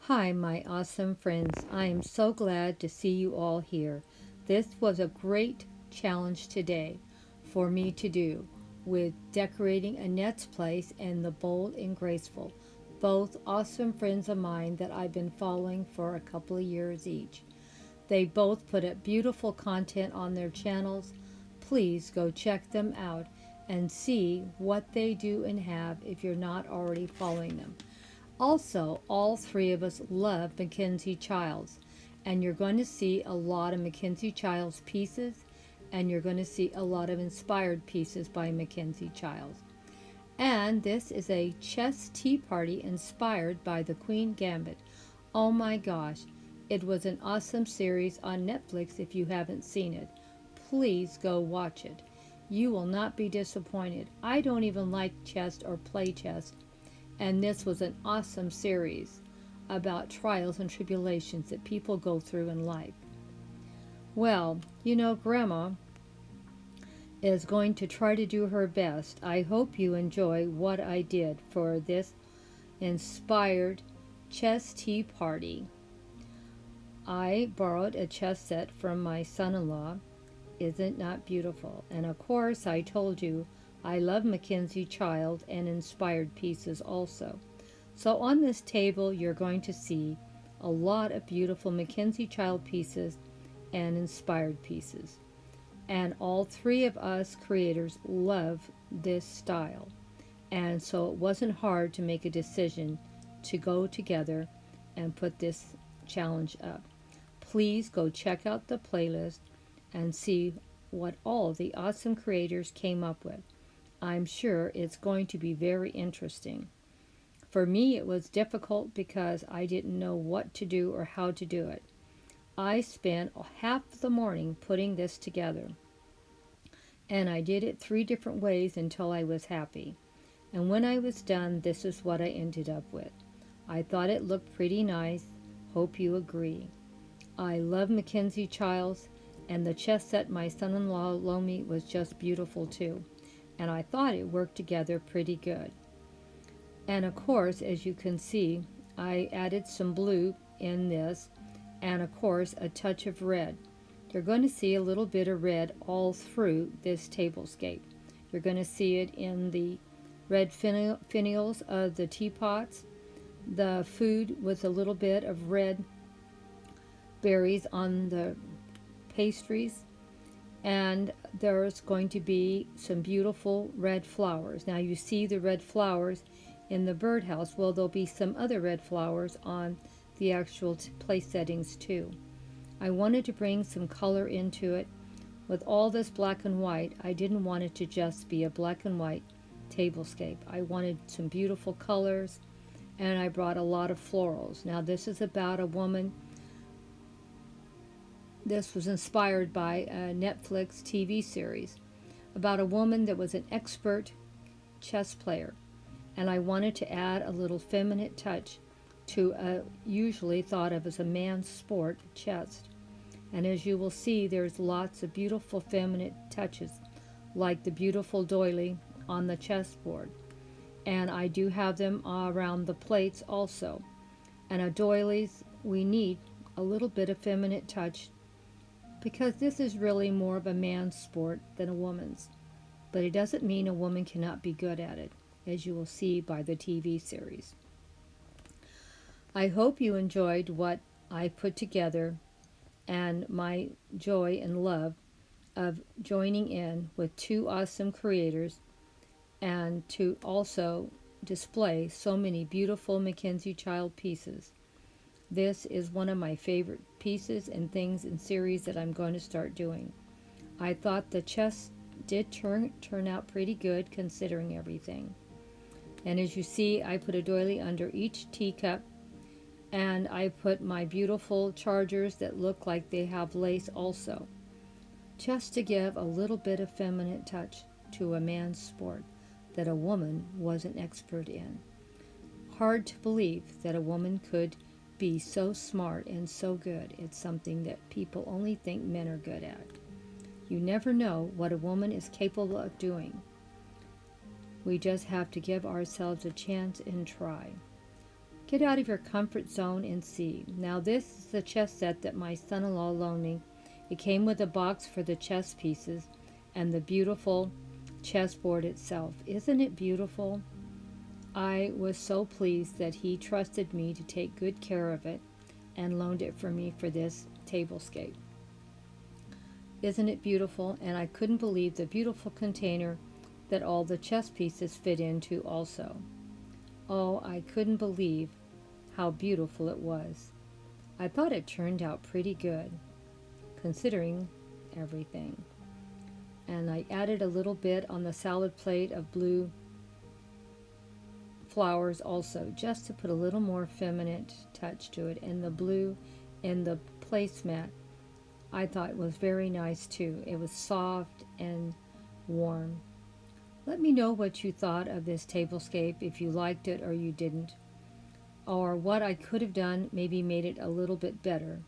Hi, my awesome friends. I am so glad to see you all here. This was a great challenge today for me to do with decorating Annette's place and the Bold and Graceful, both awesome friends of mine that I've been following for a couple of years each. They both put up beautiful content on their channels. Please go check them out and see what they do and have if you're not already following them. Also, all three of us love Mackenzie Childs, and you're going to see a lot of Mackenzie Childs pieces, and you're going to see a lot of inspired pieces by Mackenzie Childs. And this is a chess tea party inspired by the Queen Gambit. Oh my gosh, it was an awesome series on Netflix if you haven't seen it. Please go watch it. You will not be disappointed. I don't even like chess or play chess, and this was an awesome series about trials and tribulations that people go through in life. Well, Grandma is going to try to do her best. I hope you enjoy what I did for this inspired chess tea party. I borrowed a chess set from my son-in-law. Isn't that beautiful? And of course, I told you I love Mackenzie Child and inspired pieces also. So on this table, you're going to see a lot of beautiful Mackenzie Child pieces and inspired pieces. And all three of us creators love this style. And so it wasn't hard to make a decision to go together and put this challenge up. Please go check out the playlist and see what all the awesome creators came up with. I'm sure it's going to be very interesting. For me, it was difficult because I didn't know what to do or how to do it. I spent half the morning putting this together, and I did it 3 different ways until I was happy. And when I was done, this is what I ended up with. I thought it looked pretty nice. Hope you agree. I love Mackenzie Childs, and the chess set my son-in-law loaned me was just beautiful too. And I thought it worked together pretty good. And of course, as you can see, I added some blue in this, and of course a touch of red. You're going to see a little bit of red all through this tablescape. You're going to see it in the red finials of the teapots, the food with a little bit of red berries on the pastries, and there's going to be some beautiful red flowers. Now you see the red flowers in the birdhouse. Well, there'll be some other red flowers on the actual place settings too. I wanted to bring some color into it. With all this black and white, I didn't want it to just be a black and white tablescape. I wanted some beautiful colors, and I brought a lot of florals. Now this is about a woman. This was inspired by a Netflix TV series about a woman that was an expert chess player, and I wanted to add a little feminine touch to a usually thought of as a man's sport, chess. And as you will see, there's lots of beautiful feminine touches, like the beautiful doily on the chessboard. And I do have them around the plates also. And a doilies, we need a little bit of feminine touch because this is really more of a man's sport than a woman's. But it doesn't mean a woman cannot be good at it, as you will see by the TV series. I hope you enjoyed what I put together and my joy and love of joining in with 2 awesome creators and to also display so many beautiful Mackenzie Child pieces. This is one of my favorite pieces and things in series that I'm going to start doing. I thought the chess did turn out pretty good considering everything. And as you see, I put a doily under each teacup, and I put my beautiful chargers that look like they have lace also, just to give a little bit of feminine touch to a man's sport that a woman was an expert in. Hard to believe that a woman could be so smart and so good. It's something that people only think men are good at. You never know what a woman is capable of doing. We just have to give ourselves a chance and try. Get out of your comfort zone and see. Now this is the chess set that my son-in-law loaned me. It came with a box for the chess pieces and the beautiful chessboard itself. Isn't it beautiful? I was so pleased that he trusted me to take good care of it and loaned it for me for this tablescape. Isn't it beautiful? And I couldn't believe the beautiful container that all the chess pieces fit into also. Oh, I couldn't believe how beautiful it was. I thought it turned out pretty good, considering everything. And I added a little bit on the salad plate of blue flowers also, just to put a little more feminine touch to it. And the blue in the placemat I thought was very nice too. It was soft and warm. Let me know what you thought of this tablescape, if you liked it or you didn't, or what I could have done, maybe made it a little bit better.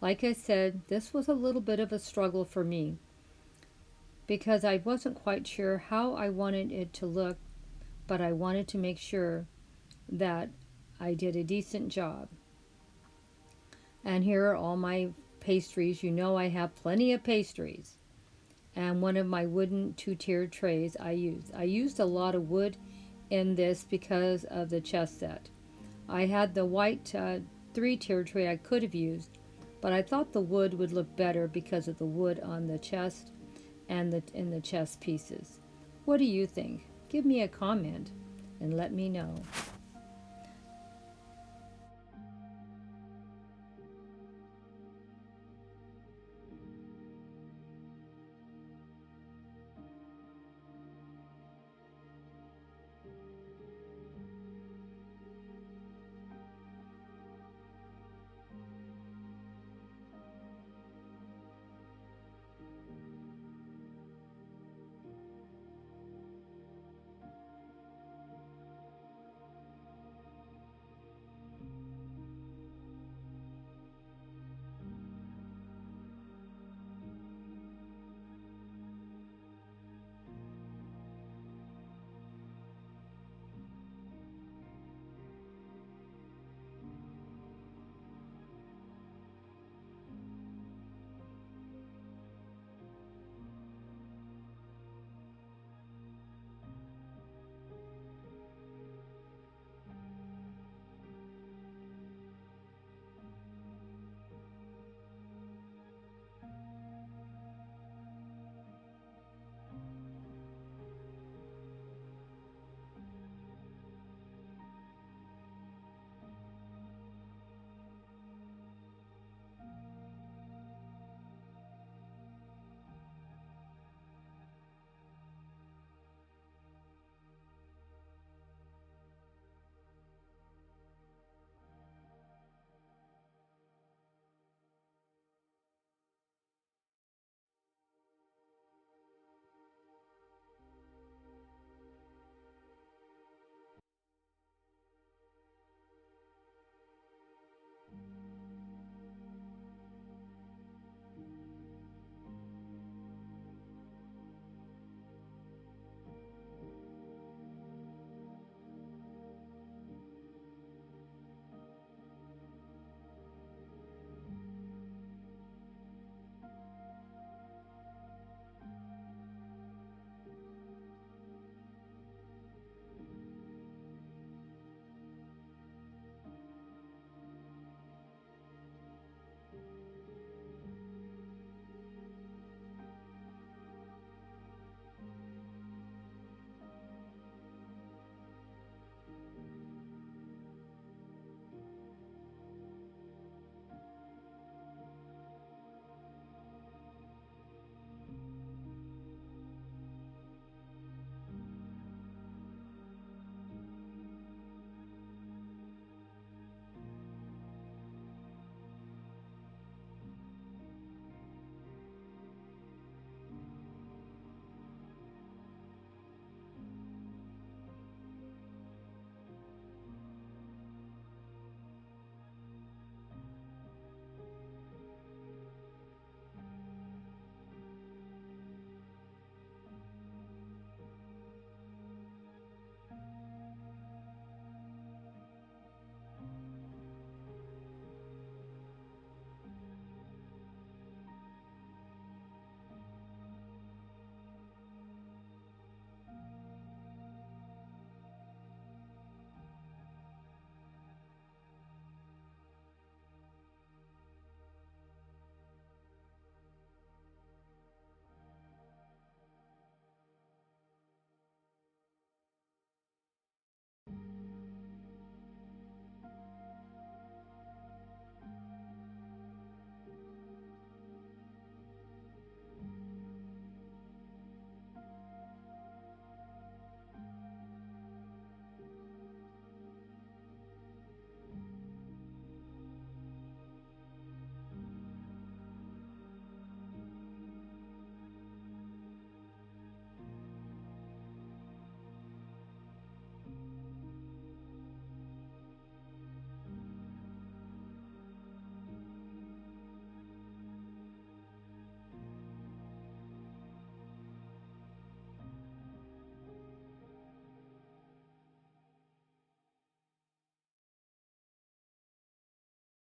Like I said, this was a little bit of a struggle for me because I wasn't quite sure how I wanted it to look, but I wanted to make sure that I did a decent job. And here are all my pastries. You know I have plenty of pastries. And one of my wooden two-tiered trays I used. I used a lot of wood in this because of the chess set. I had the white three-tiered tray I could have used, but I thought the wood would look better because of the wood on the chest and in the chess pieces. What do you think? Give me a comment and let me know.